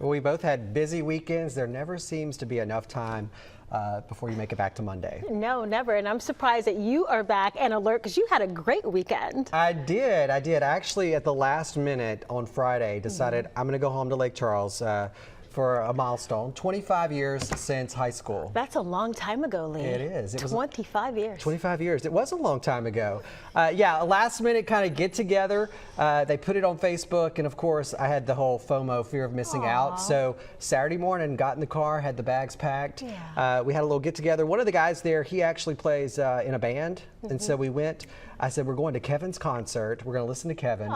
We both had busy weekends. There never seems to be enough time before you make it back to Monday. No, never. And I'm surprised that you are back and alert because you had a great weekend. I did. I actually, at the last minute on Friday, decided I'm going to go home to Lake Charles for a milestone. 25 years since high school. That's a long time ago, Lee. It is. It was 25 years. 25 years. It was a long time ago. Yeah, a last minute kind of get together. They put it on Facebook, and of course I had the whole FOMO, fear of missing out. So Saturday morning, got in the car, had the bags packed. Yeah. We had a little get together. One of the guys there, he actually plays in a band, and so we went. I said, we're going to Kevin's concert. We're going to listen to Kevin.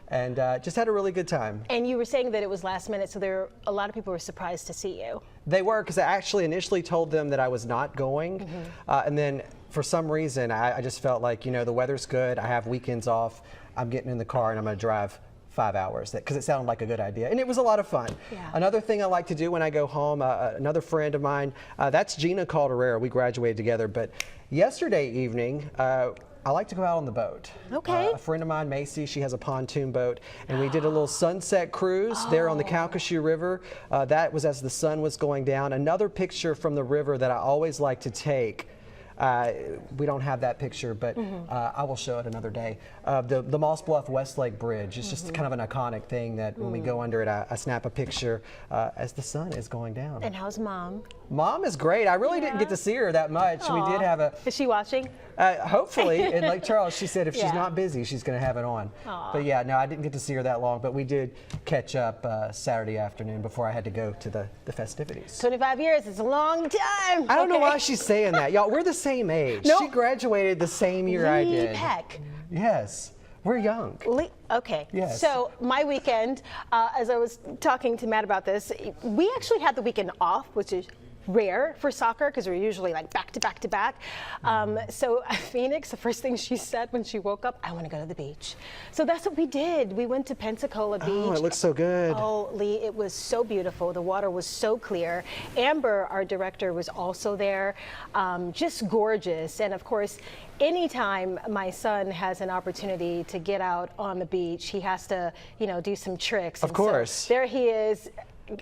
And just had a really good time. And you were saying that it was last minute, so a lot of people were surprised to see you. They were, because I actually initially told them that I was not going. And then for some reason, I just felt like, you know, the weather's good. I have weekends off. I'm getting in the car and I'm going to drive 5 hours because it sounded like a good idea, and it was a lot of fun. Another thing I like to do when I go home, another friend of mine, that's Gina Calderera. We graduated together, but yesterday evening, I like to go out on the boat. A friend of mine, Macy, she has a pontoon boat, and we did a little sunset cruise there on the Calcasieu River. That was as the sun was going down. Another picture from the river that I always like to take. We don't have that picture, but I will show it another day. The Moss Bluff Westlake Bridge is just kind of an iconic thing that when we go under it, I snap a picture as the sun is going down. And how's Mom? Mom is great. I really didn't get to see her that much. We did have a... Is she watching? Hopefully, in Lake Charles, she said if she's not busy, she's going to have it on. But yeah, no, I didn't get to see her that long, but we did catch up Saturday afternoon before I had to go to the festivities. 25 years, it's a long time. I don't know why she's saying that. Y'all, we're the same age. She graduated the same year I did. Peck. Yes. We're young. Okay. Yes. So my weekend, as I was talking to Matt about this, we actually had the weekend off, which is rare for soccer because we're usually like back to back to back. So Phoenix, the first thing she said when she woke up, I want to go to the beach. So that's what we did. We went to Pensacola Beach. Oh, it looks so good. Oh, Lee, it was so beautiful. The water was so clear. Amber, our director, was also there. Just gorgeous. And of course, anytime my son has an opportunity to get out on the beach, he has to, you know, do some tricks. Of course. So there he is.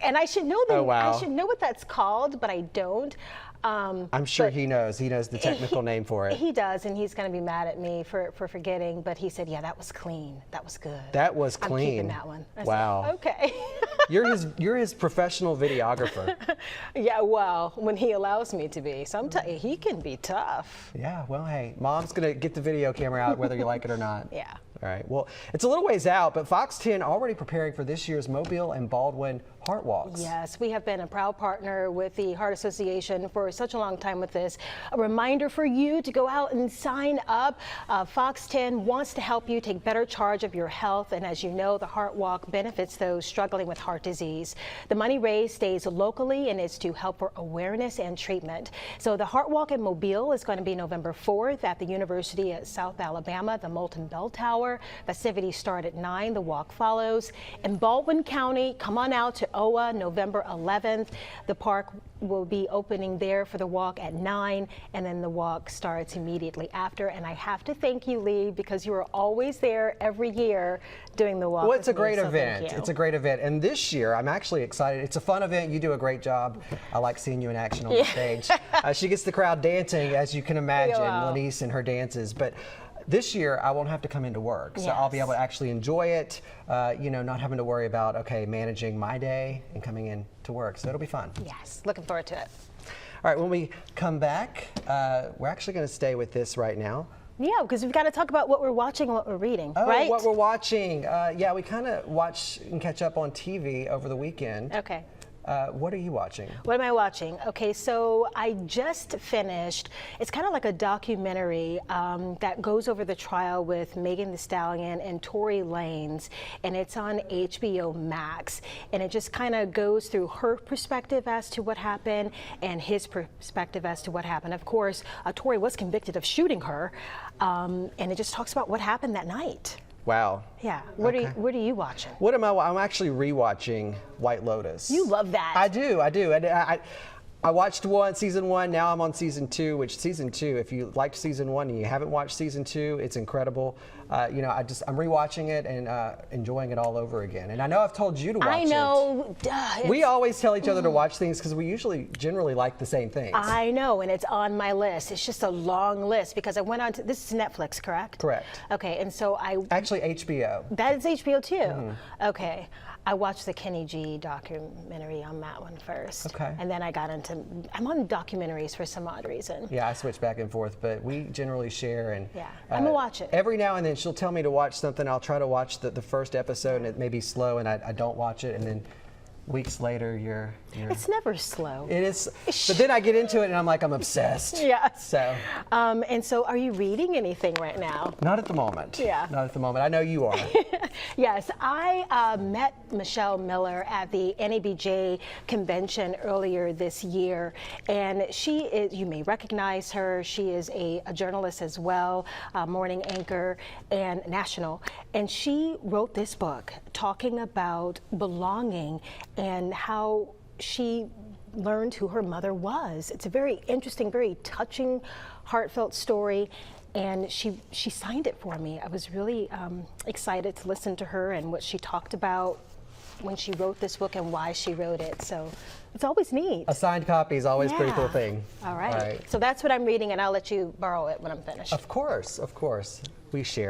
And I should know Oh, wow. I should know what that's called, but I don't. I'm sure he knows. He knows the technical name for it. He does, and he's going to be mad at me for forgetting. But he said, "Yeah, that was clean. That was good. That was clean. I'm keeping that one." Wow. Said, okay. You're his professional videographer. Yeah. Well, when he allows me to be, sometimes he can be tough. Yeah. Well, hey, Mom's going to get the video camera out whether you like it or not. Yeah. All right. Well, it's a little ways out, but FOX10 already preparing for this year's Mobile and Baldwin Heart Walks. Yes, we have been a proud partner with the Heart Association for such a long time with this. A reminder for you to go out and sign up. FOX10 wants to help you take better charge of your health, and as you know, the Heart Walk benefits those struggling with heart disease. The money raised stays locally and is to help for awareness and treatment. So the Heart Walk in Mobile is going to be November 4th at the University of South Alabama, the Molten Bell Tower. Festivities start at 9. The walk follows. In Baldwin County, come on out to OWA November 11th. The park will be opening there for the walk at 9, and then the walk starts immediately after. And I have to thank you, Lee, because you are always there every year doing the walk. Well, it's a great event. It's a great event. And this year, I'm actually excited. It's a fun event. You do a great job. I like seeing you in action on the stage. She gets the crowd dancing, as you can imagine, Lanice and her dances. But this year, I won't have to come into work, so I'll be able to actually enjoy it, you know, not having to worry about, okay, managing my day and coming in to work. So it'll be fun. Yes, looking forward to it. All right, when we come back, we're actually going to stay with this right now. Yeah, because we've got to talk about what we're watching and what we're reading, right? What we're watching. Yeah, we kind of watch and catch up on TV over the weekend. Okay. What are you watching? What am I watching? Okay, so I just finished, it's kind of like a documentary that goes over the trial with Megan Thee Stallion and Tory Lanez, and it's on HBO Max. And it just kind of goes through her perspective as to what happened and his perspective as to what happened. Of course, Tory was convicted of shooting her, and it just talks about what happened that night. Wow. Yeah. What are you watching? What am I'm actually rewatching White Lotus. You love that. I do. And I watched season one. Now I'm on season 2. Which season 2, if you liked season 1 and you haven't watched season 2, it's incredible. you know, I'm rewatching it and enjoying it all over again. And I know I've told you to watch it. I know. Duh, We always tell each other to watch things because we generally like the same things. I know, and it's on my list. It's just a long list because I went on to, this is Netflix, correct? Correct. Okay, and so Actually, HBO. that is HBO too? Okay. I watched the Kenny G documentary on that one first. Okay. And then I got into, I'm on documentaries for some odd reason. Yeah, I switch back and forth, but we generally share. And Yeah, I'm gonna watch it. Every now and then she'll tell me to watch something. I'll try to watch the first episode, and it may be slow, and I don't watch it, and then weeks later you're It's never slow. it is, but then I get into it and I'm like, I'm obsessed. Yeah. So And so are you reading anything right now? not at the moment. Yeah. Not at the moment. I know you are. Yes, I met Michelle Miller at the NABJ convention earlier this year, and she is, you may recognize her, she is a journalist as well, a morning anchor and national, and she wrote this book talking about belonging and how she learned who her mother was. It's a very interesting, very touching, heartfelt story. And she signed it for me. I was really excited to listen to her and what she talked about when she wrote this book and why she wrote it. So it's always neat. A signed copy is always a pretty cool Yeah. thing. All right. So that's what I'm reading, and I'll let you borrow it when I'm finished. Of course, we share.